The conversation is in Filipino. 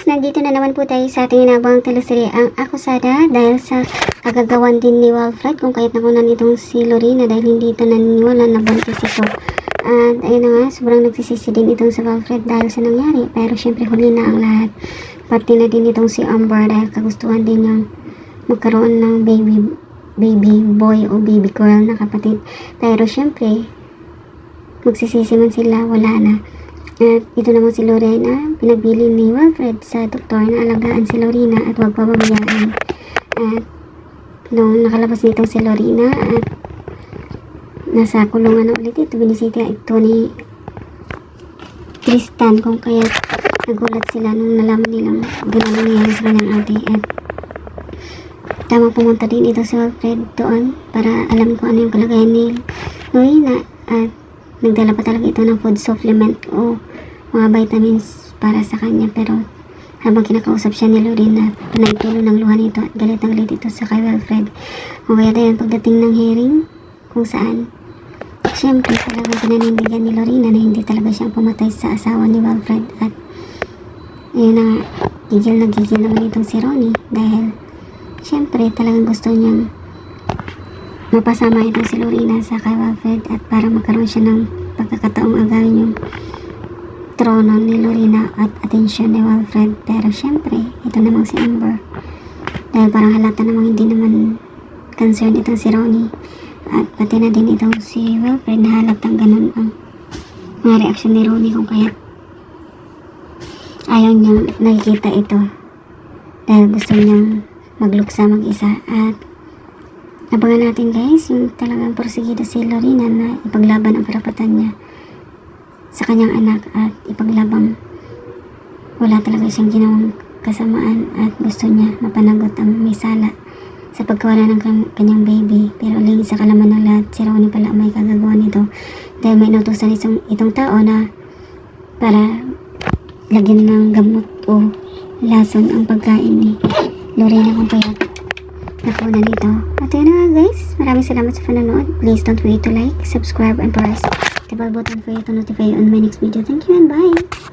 nandito na naman po tayo sa ating inabang teleserye ang Akusada dahil sa kagagawan din ni Wilfred kung kaya't nakunan itong si Lorena dahil hindi ito naniniwala na buntis ito. At ayun na nga, sobrang nagsisisi din itong si Wilfred dahil sa nangyari, pero syempre huli na ang lahat. Pati na din itong si Amber dahil kagustuhan din niyang magkaroon ng baby boy o baby girl na kapatid. Pero syempre, magsisisi man sila, wala na. At ito naman si Lorena, pinabili ni Wilfred sa doktor na alagaan si Lorena at huwag pababayaan. At nung nakalabas nito si Lorena at nasa kulungan na ulit ito, binisita ito ni Tristan kung kaya nagulat sila nung nalaman nilang gano'n nangyayari sa kanyang ate. At tamang pumunta din ito si Wilfred doon para alam kung ano yung kalagayan ni Lorena at nagdala pa talaga ito ng food supplement o mga vitamins para sa kanya, pero habang kinakausap siya ni Lorena, pinagtulo ng luha nito at galit ang galit ito sa kay Wilfred. O kaya tayo pagdating ng hearing kung saan syempre talagang pinanindigan ni Lorena na hindi talaga siyang pumatay sa asawa ni Wilfred. At yun na gigil naman itong si Ronnie dahil syempre talagang gusto niyang mapasama ito si Lorena sa kay Wilfred at para magkaroon siya ng pagkakataong agawin yung trono ni Lorena at atensyon ni Wilfred. Pero syempre ito namang si Amber dahil parang halata namang hindi naman concerned itong si Ronnie at pati na din itong si Wilfred na halatang ganun ang mga reaksyon ni Ronnie kung kaya ayaw niyang nakikita ito dahil gusto niyang magluksa mag-isa. At abangan natin guys yung talagang porsigido si Lorena na ipaglaban ang karapatan niya sa kanyang anak at ipaglabang wala talaga siyang ginawang kasamaan at gusto niya mapanagot ang may sala sa pagkawala ng kanyang baby. Pero lingid sa kalaman ng lahat, si Ronnie pala may kagagawa nito dahil may inutusan itong tao na para lagyan ng gamot o lason ang pagkain ni Lorena kung kaya nakuha nito. At yun na nga guys, maraming salamat sa panonood. Please don't forget to like, subscribe, and press the bell button for you to notify you on my next video. Thank you and bye!